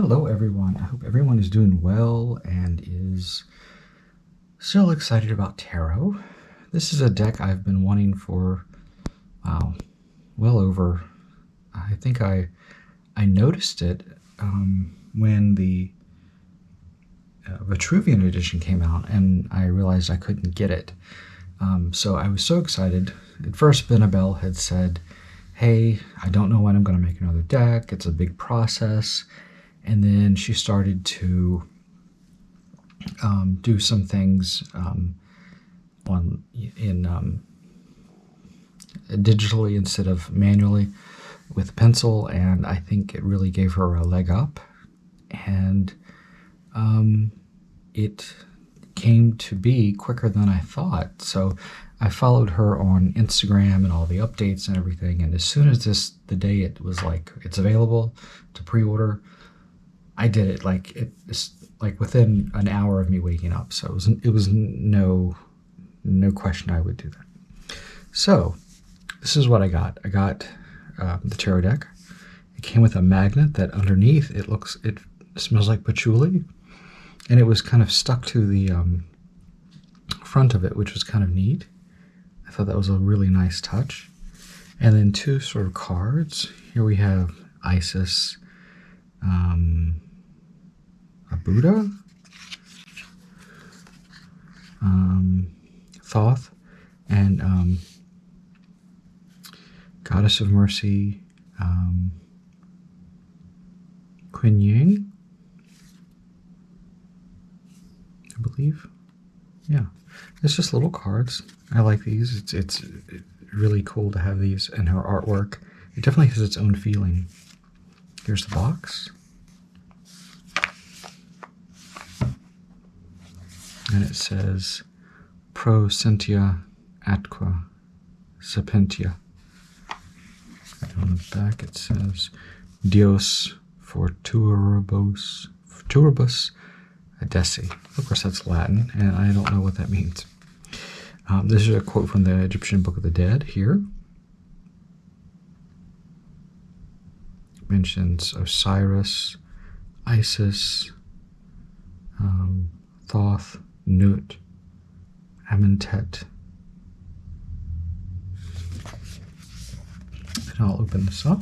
Hello everyone, I hope everyone is doing well and is still excited about tarot. This is a deck I've been wanting for, wow, well over, I think I noticed it when the Vitruvian edition came out and I realized I couldn't get it. So I was so excited. At first Benebell had said, hey, I don't know when I'm going to make another deck, it's a big process. And then she started to do some things digitally instead of manually with pencil, and I think it really gave her a leg up. And it came to be quicker than I thought. So I followed her on Instagram and all the updates and everything, and as soon as the day it was like it's available to pre-order, I did it like within an hour of me waking up. So it was no question I would do that. So this is what I got. I got the tarot deck. It came with a magnet that underneath it smells like patchouli, and it was kind of stuck to the front of it, which was kind of neat. I thought that was a really nice touch. And then two sort of cards. Here we have Isis, a Buddha, Thoth, and Goddess of Mercy, Kuan Yin, I believe. Yeah, it's just little cards. I like these. It's really cool to have these in her artwork. It definitely has its own feeling. Here's the box. And it says, Pro Sentia Atqua Sapientia. And on the back it says, Dios Forturibus Adesi. Of course that's Latin, and I don't know what that means. This is a quote from the Egyptian Book of the Dead here. It mentions Osiris, Isis, Thoth, Nut, Amentet. And I'll open this up.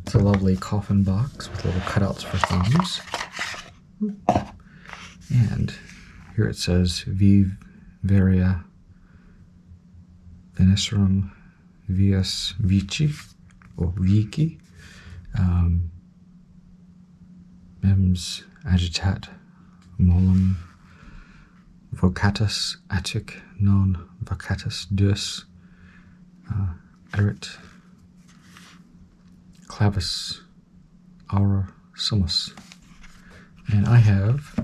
It's a lovely coffin box with little cutouts for thumbs. And here it says, Vive Varia Veneserum Vias Vici, or Vici, Mems Agitat Molum Vocatus Attic non Vocatus Deus Erit Clavis Aura Sumus. And I have,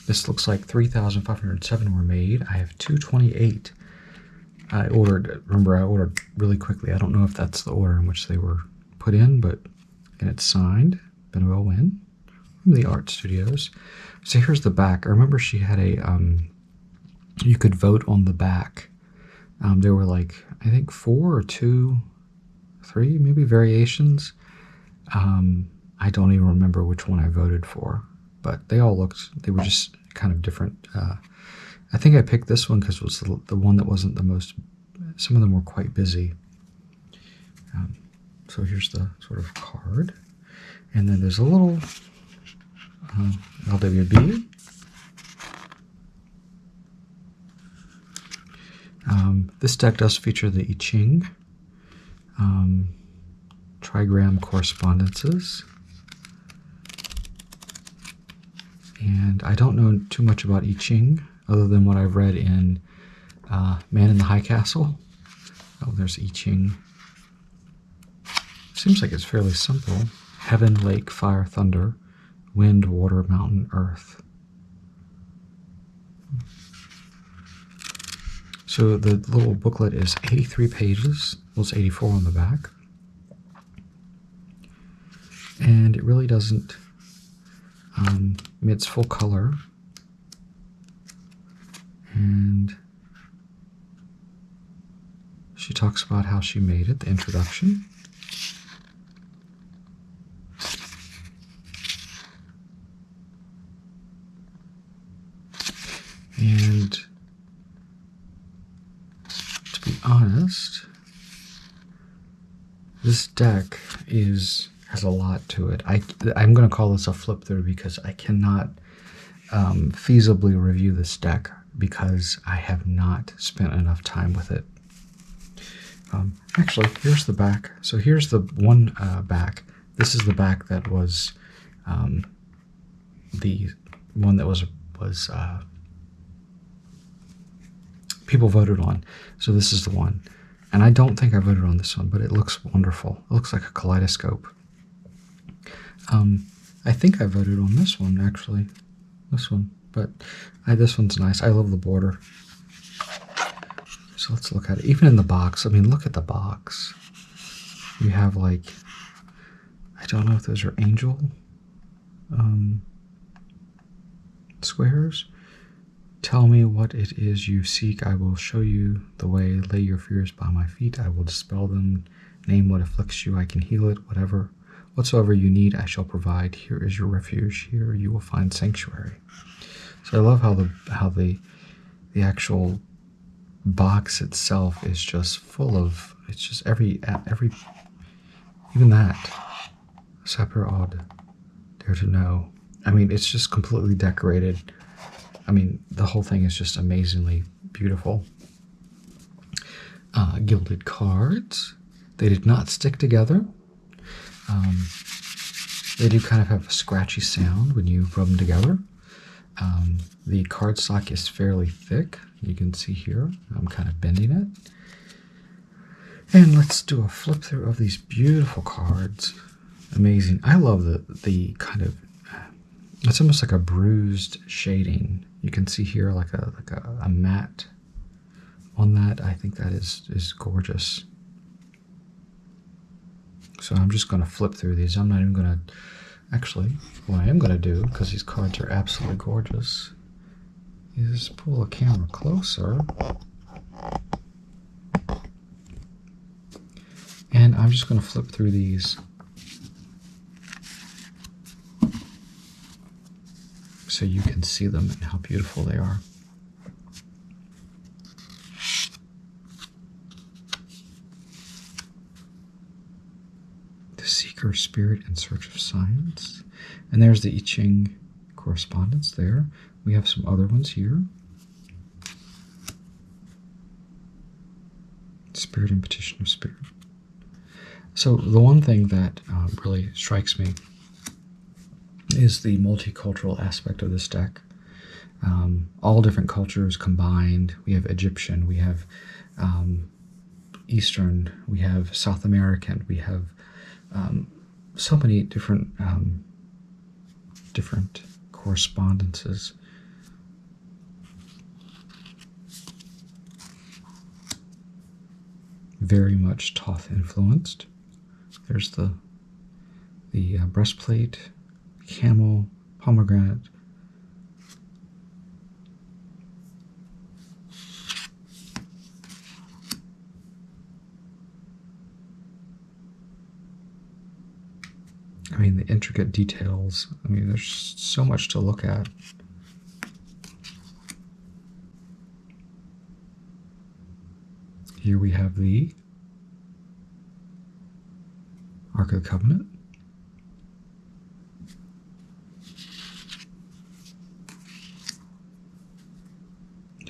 this looks like 3,507 were made. I have 228. I ordered really quickly. I don't know if that's the order in which they were put in, but, and it's signed, Benebell Wen from the Art Studios. So here's the back. I remember she had a, you could vote on the back. There were like, I think 4 or 2, 3 maybe variations. I don't even remember which one I voted for, but they all looked, they were just kind of different. I think I picked this one because it was the one that wasn't the most, some of them were quite busy. So here's the sort of card. And then there's a little LWB. This deck does feature the I Ching, trigram correspondences, and I don't know too much about I Ching other than what I've read in Man in the High Castle. Oh, there's I Ching. Seems like it's fairly simple. Heaven, lake, fire, thunder, wind, water, mountain, earth. So the little booklet is 83 pages. Well, it's 84 on the back. And it really doesn't, it's full color. And she talks about how she made it, the introduction. honest, this deck has a lot to it. I'm going to call this a flip through because I cannot feasibly review this deck because I have not spent enough time with it. Actually, here's the back. So here's the one back. This is the back that was the one that was people voted on. So this is the one. And I don't think I voted on this one, but it looks wonderful. It looks like a kaleidoscope. I think I voted on this one, actually. This one. But this one's nice. I love the border. So let's look at it. Even in the box, I mean, look at the box. You have, like, I don't know if those are angel squares. Tell me what it is you seek. I will show you the way. Lay your fears by my feet. I will dispel them. Name what afflicts you. I can heal it. Whatsoever you need, I shall provide. Here is your refuge. Here you will find sanctuary. So I love how the actual box itself is just full of. It's just every even that. Sapper odd. Dare to know. I mean, it's just completely decorated. I mean, the whole thing is just amazingly beautiful. Gilded cards. They did not stick together. They do kind of have a scratchy sound when you rub them together. The cardstock is fairly thick. You can see here. I'm kind of bending it. And let's do a flip through of these beautiful cards. Amazing. I love the kind of, it's almost like a bruised shading. You can see here like a matte on that. I think that is gorgeous. So I'm just going to flip through these. I'm not even going to, actually, what I am going to do, because these cards are absolutely gorgeous, is pull the camera closer. And I'm just going to flip through these. So you can see them and how beautiful they are. The Seeker Spirit in Search of Science. And there's the I Ching correspondence there. We have some other ones here. Spirit and Petition of Spirit. So the one thing that really strikes me is the multicultural aspect of this deck. All different cultures combined. We have Egyptian, we have Eastern, we have South American, we have so many different correspondences. Very much Thoth influenced. There's the breastplate, camel, pomegranate. I mean, the intricate details. I mean, there's so much to look at. Here we have the Ark of the Covenant.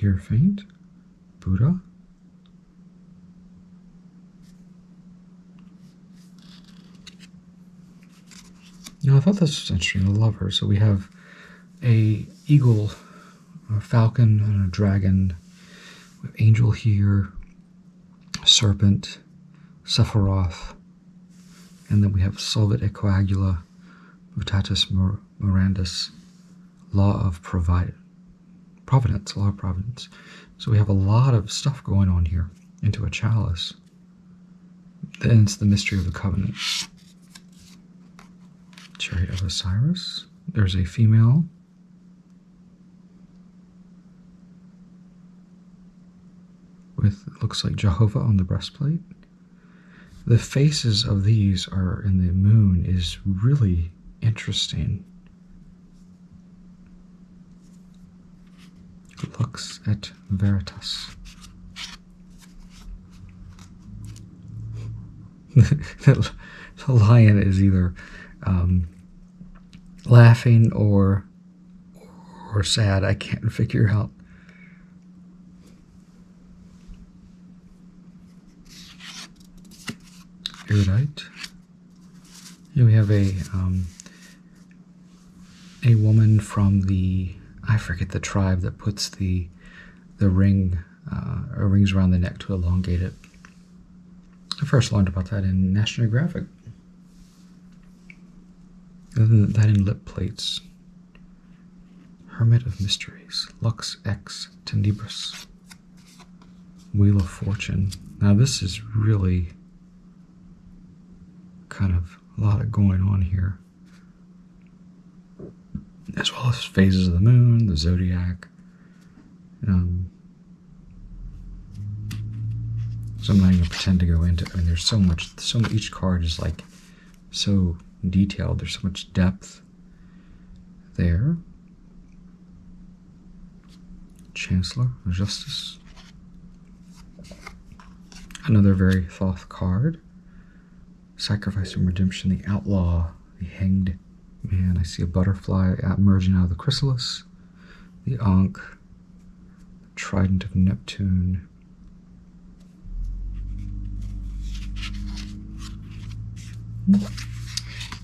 Hierophant, Buddha. You know, I thought this was interesting, the lover. So we have a eagle, a falcon, and a dragon. We have angel here, serpent, Sephiroth, and then we have Solvet Ecoagula, Mutatis Mirandis, Law of Providence, Law of Providence. So we have a lot of stuff going on here into a chalice. Then it's the mystery of the covenant. Chariot of Osiris. There's a female. With, it looks like Jehovah on the breastplate. The faces of these are in the moon is really interesting. Lux et Veritas. The lion is either laughing or sad. I can't figure out. Erudite. Here we have a woman from the, I forget the tribe that puts the ring or rings around the neck to elongate it. I first learned about that in National Geographic. Other than that, in lip plates. Hermit of Mysteries, Lux Ex Tenebris, Wheel of Fortune. Now this is really kind of a lot of going on here, as well as phases of the moon, the zodiac. So I'm not even pretend to go into. I mean, there's so much. Each card is like so detailed. There's so much depth there. Chancellor of Justice. Another very Thoth card. Sacrifice and Redemption, the Outlaw, the Hanged Man. I see a butterfly emerging out of the chrysalis. The Ankh, the Trident of Neptune.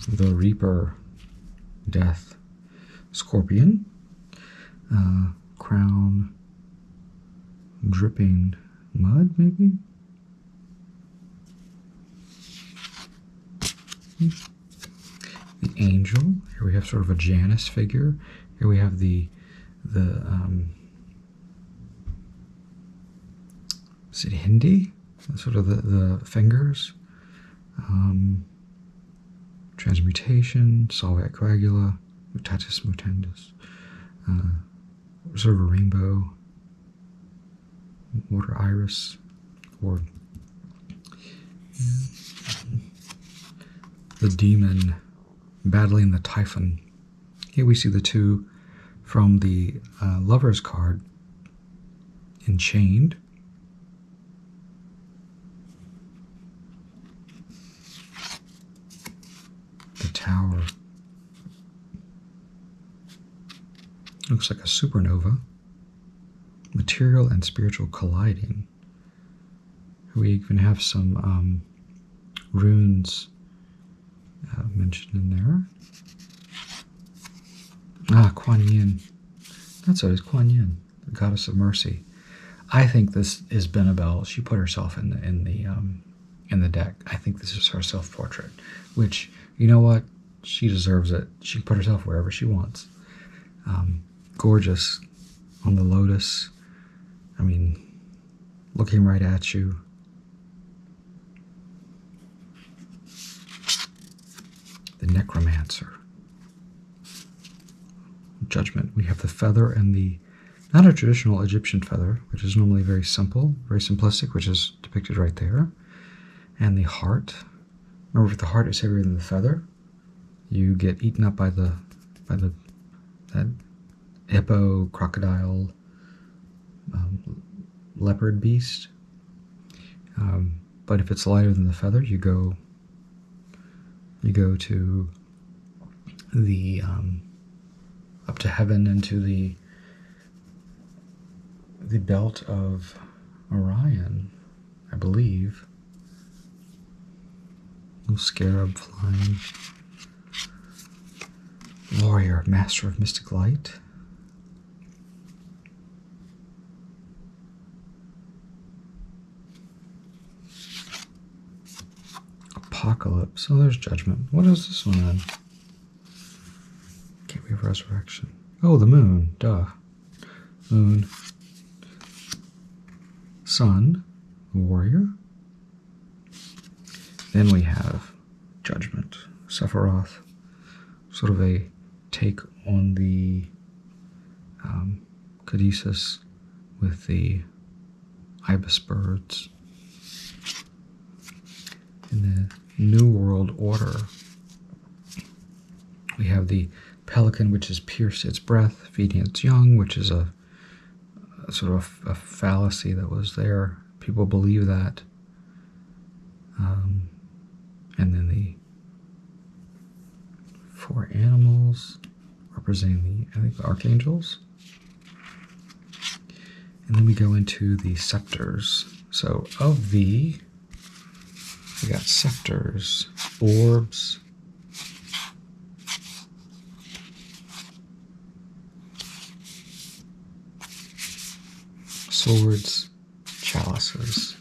The Reaper, Death, Scorpion, Crown, Dripping Mud, maybe? The Angel. Here we have sort of a Janus figure. Here we have is it Hindi? Sort of the fingers. Transmutation, Solvat Coagula, Mutatis Mutandis. Sort of a rainbow. Water Iris. Or the Demon battling the Typhon. Here we see the two from the Lover's card, Enchained. The Tower. Looks like a supernova. Material and spiritual colliding. We even have some runes mentioned in there. Ah, Kuan Yin. That's what it is, Kuan Yin, the goddess of mercy. I think this is Benebell. She put herself in the deck. I think this is her self-portrait, which, you know what? She deserves it. She can put herself wherever she wants. Gorgeous on the lotus. I mean, looking right at you. The Necromancer. Judgment. We have the feather and the, not a traditional Egyptian feather, which is normally very simple, very simplistic, which is depicted right there. And the heart. Remember, if the heart is heavier than the feather, you get eaten up by that hippo, crocodile, leopard beast. But if it's lighter than the feather, you go to the up to heaven, into the belt of Orion, I believe. Little scarab flying. Warrior, master of mystic light. Apocalypse. Oh, there's Judgment. What is this one then? Gateway of Resurrection. Oh, the moon. Duh. Moon. Sun. Warrior. Then we have Judgment. Sephiroth. Sort of a take on the Caduceus with the ibis birds. In the New World Order, we have the pelican, which has pierced its breath, feeding its young, which is a sort of a fallacy that was there. People believe that. And then the 4 animals representing the, I think, the archangels. And then we go into the scepters. So of the, we got scepters, orbs, swords, chalices.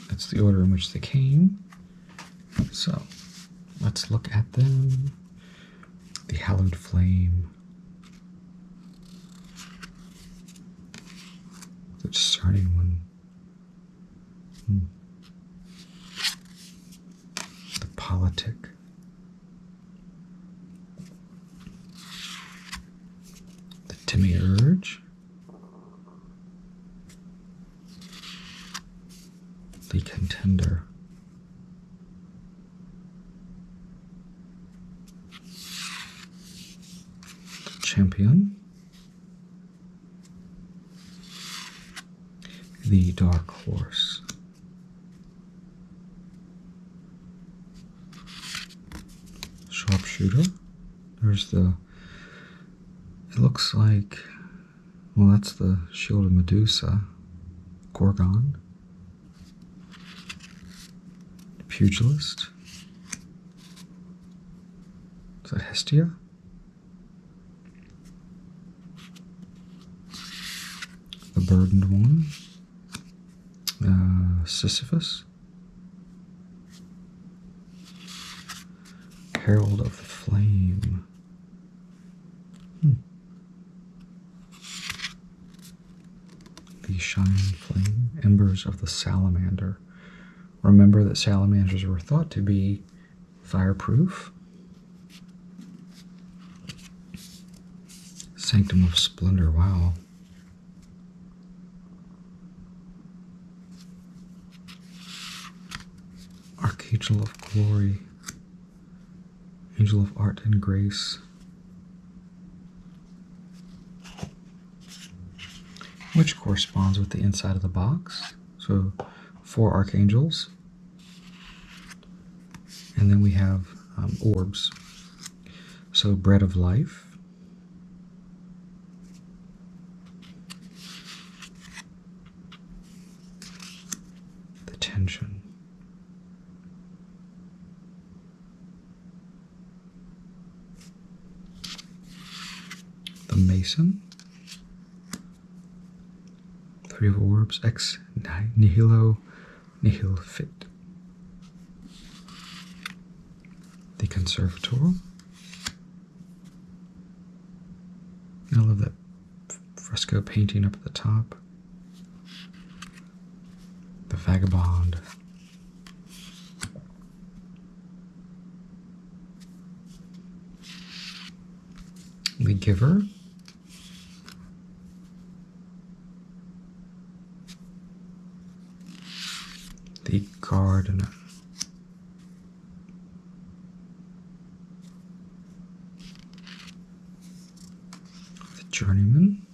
That's the order in which they came. So let's look at them. The hallowed flame, the discerning one, the politic, the demiurge, the contender, champion, the dark horse, sharpshooter. There's the, it looks like, well, that's the shield of Medusa, Gorgon, pugilist. Is that Hestia? The burdened one, Sisyphus, herald of the flame, the shining flame, embers of the salamander. Remember that salamanders were thought to be fireproof. Sanctum of splendor, wow. Archangel of glory, angel of art and grace, which corresponds with the inside of the box. So 4 archangels. And then we have orbs. So bread of life, the tension, the mason, 3 of orbs, ex nihilo nihil fit, the conservator. I love that fresco painting up at the top. The vagabond, the giver, the gardener, the journeyman,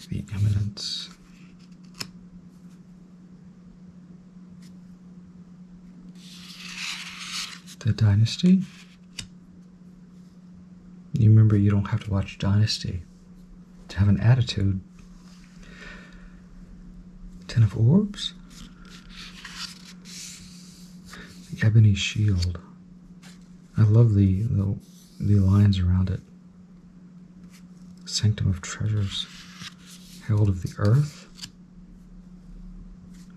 the eminence, the dynasty. You remember, you don't have to watch Dynasty to have an attitude. 10 of orbs, the ebony shield. I love the lines around it. Sanctum of treasures, herald of the earth,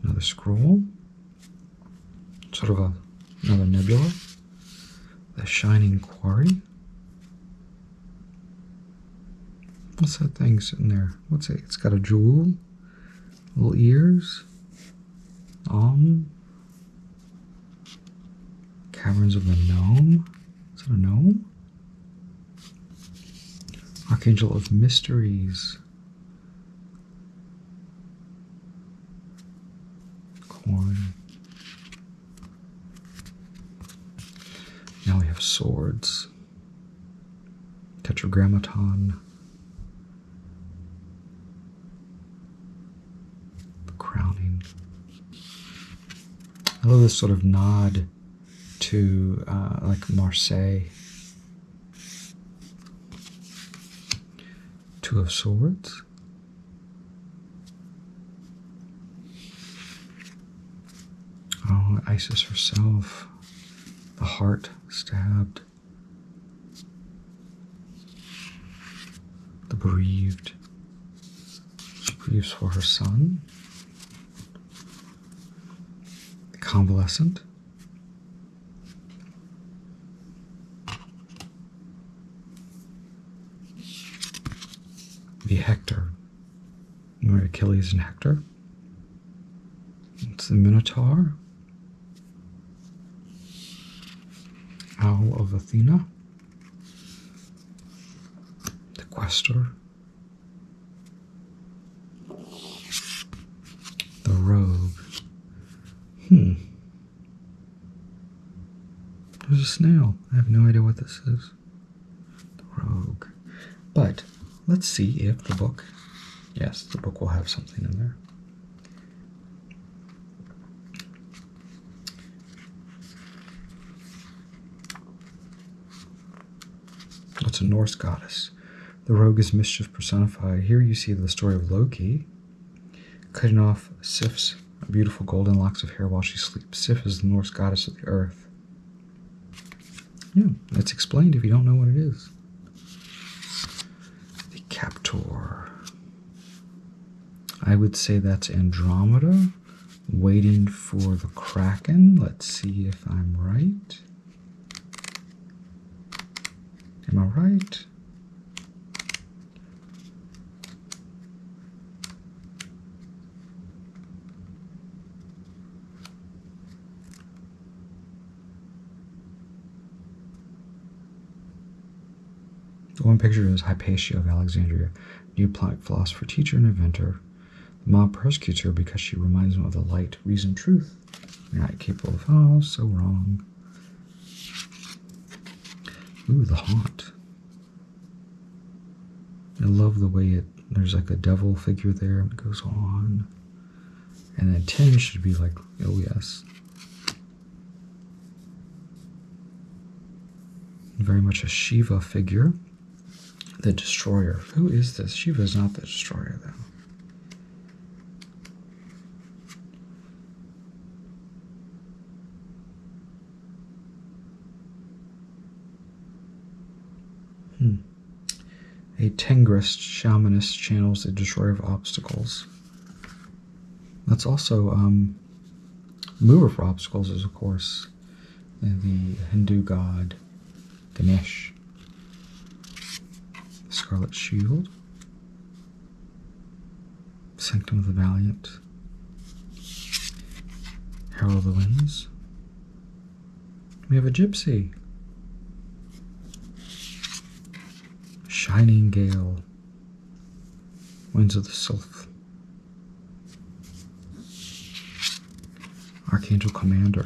another scroll, sort of another nebula, the shining quarry. What's that thing sitting there? What's it? It's got a jewel, little ears, caverns of the gnome. Is that a gnome? Archangel of mysteries, corn. Now we have swords, tetragrammaton, The crowning. I love this sort of nod to like Marseille. Two of Swords. Oh, Isis herself. The heart stabbed. The bereaved. She grieves for her son. The convalescent. The Hector. Where Achilles and Hector. It's the Minotaur. Owl of Athena. The Questor. The Rogue. There's a snail. I have no idea what this is. The Rogue. But let's see if the book, yes, the book will have something in there. What's a Norse goddess? The rogue is mischief personified. Here you see the story of Loki cutting off Sif's beautiful golden locks of hair while she sleeps. Sif is the Norse goddess of the earth. Yeah, it's explained if you don't know what it is. The Captor. I would say that's Andromeda, waiting for the Kraken. Let's see if I'm right. Am I right? The one picture is Hypatia of Alexandria, Neoplatonic philosopher, teacher, and inventor. The mob persecutes her because she reminds them of the light, reason, truth. They're not capable of, oh, so wrong. Ooh, the Haunt. I love the way there's like a devil figure there and it goes on. And then 10 should be like, oh yes. Very much a Shiva figure. The Destroyer. Who is this? Shiva is not the Destroyer though. A Tengrist shamanist channels the destroyer of obstacles. That's also mover for obstacles is of course the Hindu god Ganesh. Scarlet Shield. Sanctum of the Valiant. Herald of the Winds. We have a Gypsy. Shining Gale. Winds of the Sylph. Archangel Commander.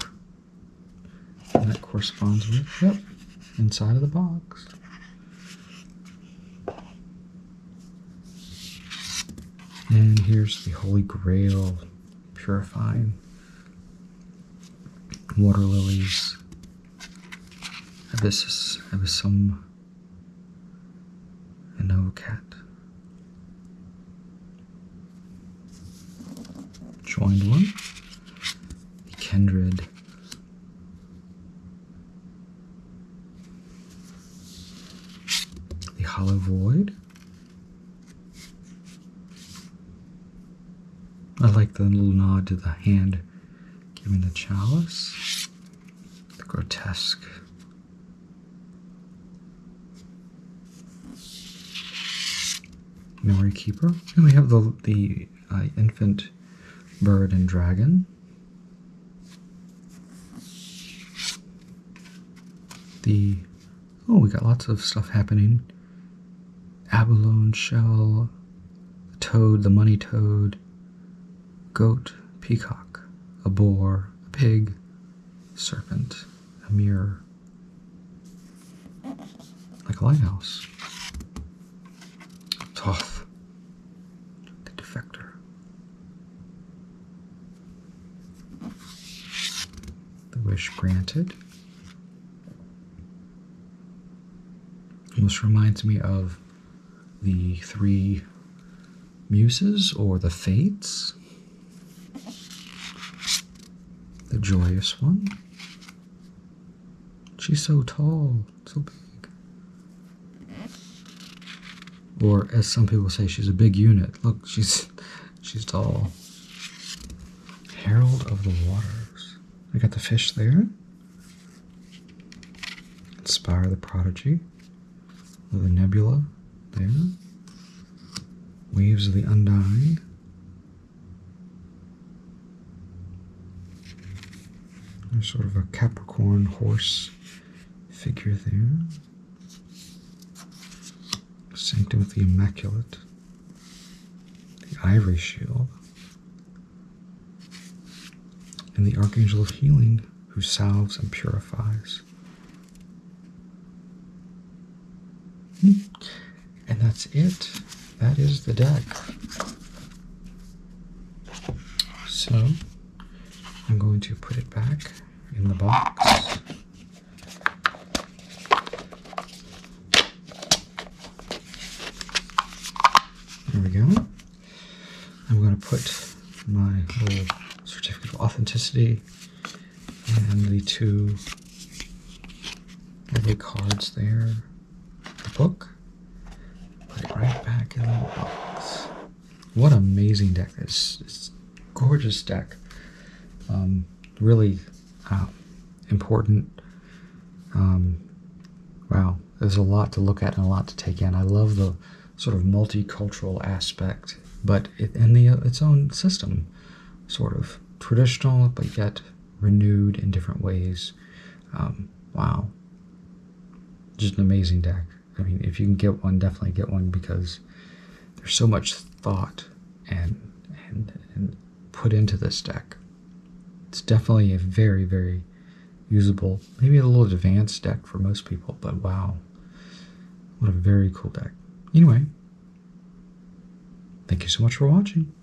And that corresponds with, yep, inside of the box. And here's the Holy Grail, purifying. Water lilies. Abyssum. And no cat. Joined one. The Kindred. The Hollow Void. I like the little nod to the hand giving the chalice. The Grotesque. Memory Keeper. And we have the infant bird and dragon. We got lots of stuff happening. Abalone shell, the toad, the money toad, goat, peacock, a boar, a pig, serpent, a mirror, like a lighthouse. Thoth, the defector. wish granted. Almost reminds me of the three muses or the fates. The joyous one. She's so tall, so big. Or as some people say, she's a big unit. Look, she's tall. Herald of the Waters. We got the fish there. Inspire the Prodigy. The nebula there. Waves of the Undying. There's sort of a Capricorn horse figure there. Sanctum of the Immaculate. The Ivory Shield. And the Archangel of Healing, who salves and purifies. And that's it. That is the deck. So, I'm going to put it back in the box. There we go. I'm going to put my little certificate of authenticity and the two lovely cards there. The book. Put it right back in the box. What an amazing deck. It's a gorgeous deck. Really important. Wow, there's a lot to look at and a lot to take in. I love the sort of multicultural aspect, but in its own system, sort of traditional, but yet renewed in different ways. Wow, just an amazing deck. I mean, if you can get one, definitely get one, because there's so much thought and put into this deck. It's definitely a very, very usable, maybe a little advanced deck for most people, but wow, what a very cool deck. Anyway, thank you so much for watching.